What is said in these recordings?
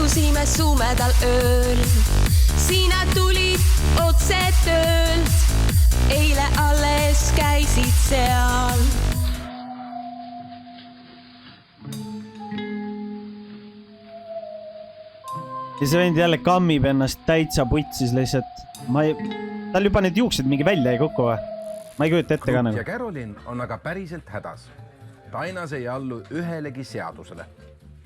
Istusime sumedal ööl, sina tulid otse töölt, eile alles käisid seal. Ja see vend jälle kammib ennast täitsa putsis lihtsalt. Tal juba need juuksed mingi välja ei kuku või? Ma ei kujuta ette ka nagu. Ja Carolin on aga päriselt hädas. Ta ainas ei allu ühelegi seadusele.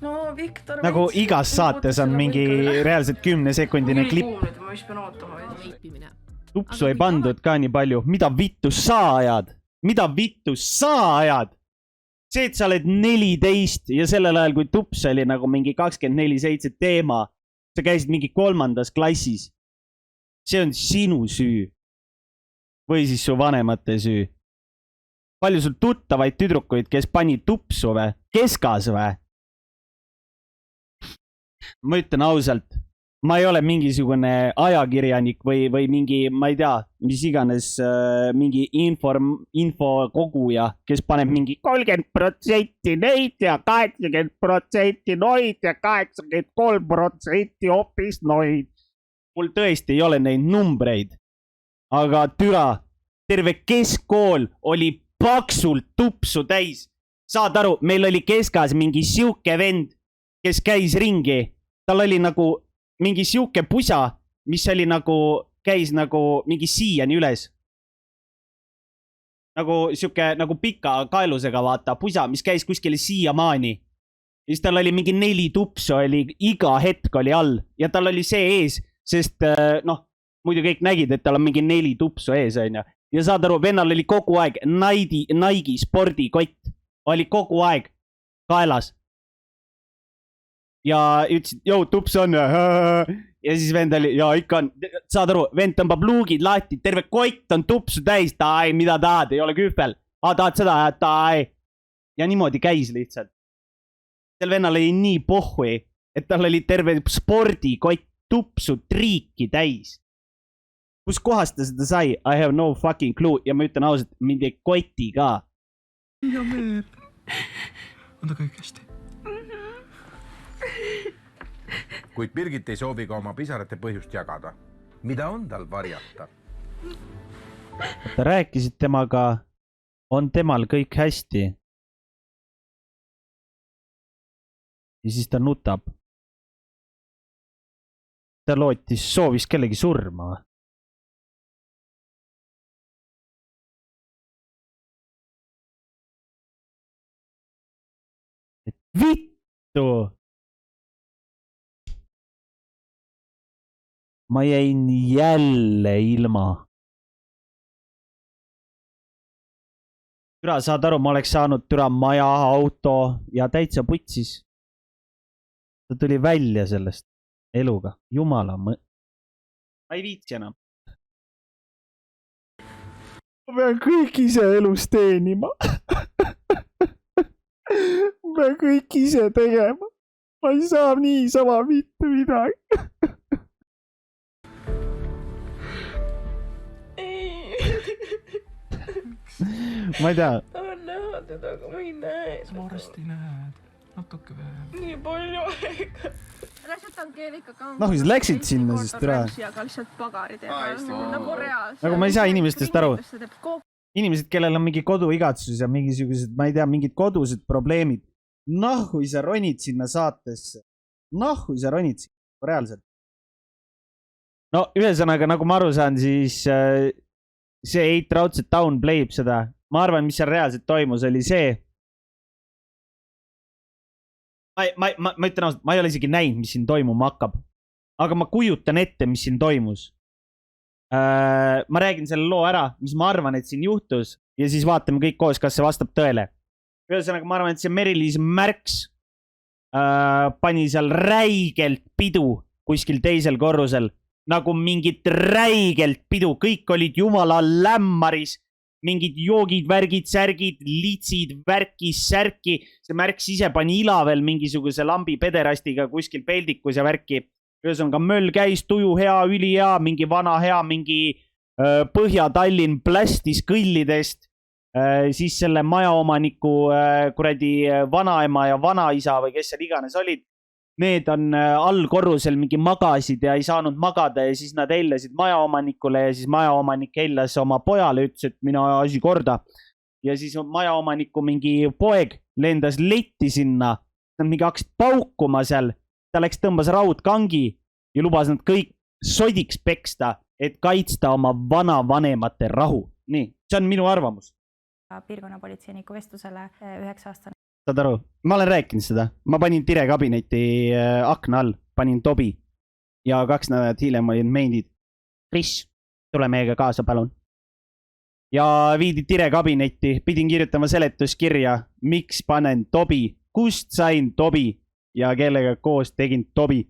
No Viktor... Nagu igas saates on mingi reaalselt 10-sekundine klipp. Ma just pean ootama. Tupsu ei pandud ka nii palju. Mida vittu sa ajad? Mida vittu sa ajad? See, et sa oled 14 ja sellel ajal, kui tups oli nagu mingi 24/7 teema, sa käisid mingi 3. klassis. See on sinu süü. Või siis su vanemate süü. Palju sul tuttavaid tüdrukuid, kes pani tupsu või? Keskas või? Ma ütlen ausalt, ma ei ole mingisugune ajakirjanik või mingi, ma ei tea, mis iganes mingi infokoguja, kes paneb mingi 30% neid ja 80% noid ja 83% hoopis noid. Mul tõesti ei ole neid numbreid, aga türa, terve keskkool oli paksult tupsu täis. Saad aru, meil oli keskas mingi siuke vend, kes käis ringi. Tal oli nagu mingi siuke pusa, mis oli nagu, käis nagu mingi siiani üles. Nagu siuke nagu pika kaelusega vaata, pusa, mis käis kuskile siiamaani. Ja siis tal oli mingi 4 tupsu, oli iga hetk oli all. Ja tal oli see ees, sest noh, muidu kõik nägid, et tal on mingi 4 tupsu ees, on ju. Ja saad aru, vennal oli kogu aeg Nike spordikott. Oli kogu aeg kaelas. Ja ütlesid, joo, tups on. Ja siis vend oli, ja ikka on, saad aru, vend tõmbab luugid lahti, terve kott on tupsu täis, taai, mida tahad, ei ole kühvel. Tahad seda, taai. Ja niimoodi käis lihtsalt. Sel vennal oli nii pohhui, et tal oli terve spordikott tupsu triiki täis. Kus kohast ta seda sai? I have no fucking clue. Ja ma ütlen ausalt, mind ei koti ka. Ja meel. On ta kõik hästi? Kuid Birgit ei soovi ka oma pisarate põhjust jagada. Mida on tal varjata? Ta rääkisid temaga, on temal kõik hästi. Ja siis ta nutab. Ta soovis kellegi surma. Et vittu! Ma jäin jälle ilma. Türa, saad aru, ma oleks saanud türa maja, auto ja täitsa putsis. Ta tuli välja sellest eluga. Jumala ma ei viitsi enam. Ma pean kõik ise elus teenima. Ma pean kõik ise tegema. Ma ei saa niisama mitte midagi. Ma ei tea. Tahan näha teda, aga ma ei näe. Sa varsti näed. Natuke veel. Nii palju aega. Noh, siis läksid sinna siis türa. Aga lihtsalt pagari teha. Nagu reaalselt. Nagu ma ei saa inimestest aru. Inimesed, kellel on mingi koduigatsus ja mingisugused, ma ei tea, mingid kodused probleemid. Nahui sa ronid sinna saatesse. Nahui sa ronid sinna. Reaalselt. No, ühesõnaga, nagu ma aru saan, siis see 8 raudselt downplayb seda. Ma arvan, mis seal reaalselt toimus, oli see. Ma ütlen ausalt, ma ei ole isegi näinud, mis siin toimuma hakkab. Aga ma kujutan ette, mis siin toimus. Ma räägin selle loo ära, mis ma arvan, et siin juhtus. Ja siis vaatame kõik koos, kas see vastab tõele. Ühesõnaga, ma arvan, et see Meri-Liis Märks pani seal räigelt pidu kuskil teisel korrusel. Nagu mingit räigelt pidu. Kõik olid jumala lämmaris. Mingid joogid, värgid, särgid, litsid, värkis, särki. See Märks ise pani ila veel mingisuguse lambi pederastiga kuskil peldikus ja värki. Ühesõnaga möll käis, tuju hea, üli hea, mingi vana hea, mingi Põhja-Tallinn plästis kõllidest. Siis selle majaomaniku kuradi vanaema ja vanaisa või kes seal iganes olid. need on allkorrusel mingi magasid ja ei saanud magada ja siis nad hellasid majaomanikule ja siis majaomanik hellas oma pojale, ütles, et mina asi korda. Ja siis majaomaniku mingi poeg lendas letti sinna, nad mingi hakkasid paukuma seal, ta läks tõmbas raudkangi ja lubas nad kõik sodiks peksta, et kaitsta oma vanavanemate rahu. Nii, see on minu arvamus. Piirkonnapolitseiniku vestlusele 9-aastane. Saad aru? Ma olen rääkinud seda. Ma panin direkabineti akna all, panin Tobi ja 2 nädalat hiljem olin meindid. Kris, tule meiega kaasa, palun. Ja viidi direkabinetti, pidin kirjutama seletuskirja, miks panen Tobi, kust sain Tobi ja kellega koos tegin Tobi.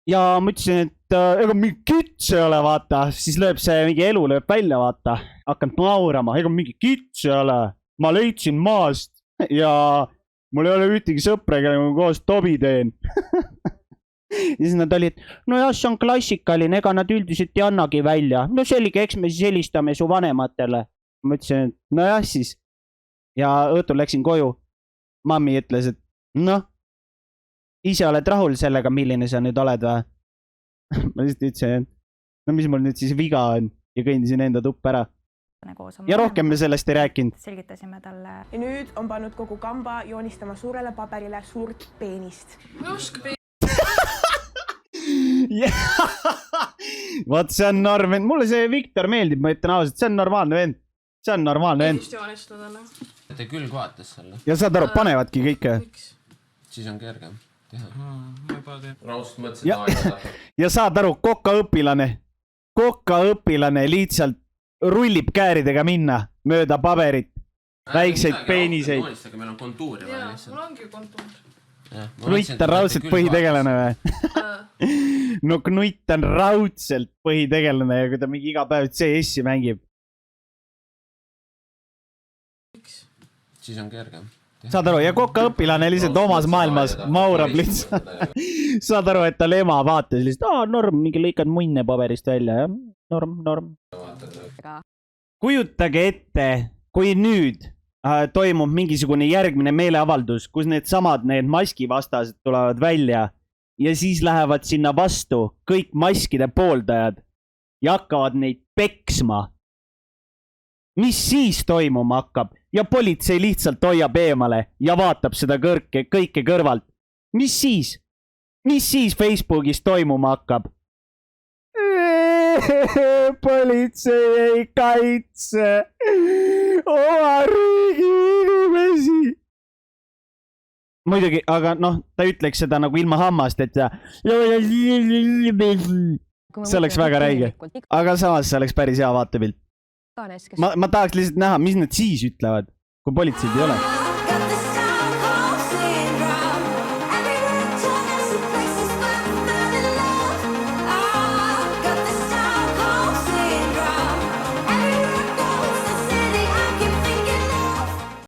Ja ma ütlesin, et ega mingi kits ei ole, vaata, siis lööb see mingi elu lööb välja, vaata, hakkanud naurama, ega mingi kits ei ole, ma leidsin maast ja mul ei ole ühtegi sõpra, kellega ma koos Tobi teen. Ja siis nad olid, no jah, see on klassikaline, ega nad üldiselt ei annagi välja, no selge, eks me siis helistame su vanematele. Ma ütlesin, et no jah siis. Ja õhtul läksin koju, mammi ütles, et noh, ise oled rahul sellega, milline sa nüüd oled või? Ma lihtsalt ütlesin, no mis mul nüüd siis viga on ja kõndisin enda tuppa ära. Ja rohkem me sellest ei rääkinud. Selgitasime talle. Ja nüüd on pannud kogu kamba joonistama suurele paberile suurt peenist. Vaat see on norm, mulle see Viktor meeldib, ma ütlen ausalt, see on normaalne vend. See on normaalne vend. Te küll kohatas selle. Ja saad aru, panevadki kõike. Siis on kergem teha. Ma juba teen. Raust mõtlesid aega. Ja saad aru, kokaõpilane lihtsalt rullib kääridega minna mööda paberit. Väikseid peeniseid. Meil on kontuuri vaja lihtsalt. Mul ongi kontuur. Knutt on raudselt põhitegelane või? No Knutt on raudselt põhitegelane ja kui ta mingi iga päev CS-i mängib. Siis on kergem. Saad aru, ja kokaõpilane lihtsalt omas maailmas maurab lihtsalt. Saad aru, et tal ema vaates lihtsalt, norm, mingi lõikad munne paberist välja, jah? Norm. Kujutage ette, kui nüüd toimub mingisugune järgmine meeleavaldus, kus need maskivastased tulevad välja ja siis lähevad sinna vastu kõik maskide pooldajad ja hakkavad neid peksma. Mis siis toimuma hakkab? Ja politsei lihtsalt hoiab eemale ja vaatab seda kõike kõrvalt. Mis siis? Mis siis Facebookis toimuma hakkab? Politsei ei kaitse oma riigi inimesi. Muidugi, aga noh, ta ütleks seda nagu ilma hammast, et see oleks väga räige. Aga samas see oleks päris hea vaatepilt. Ma tahaks lihtsalt näha, mis nad siis ütlevad, kui politseid ei ole.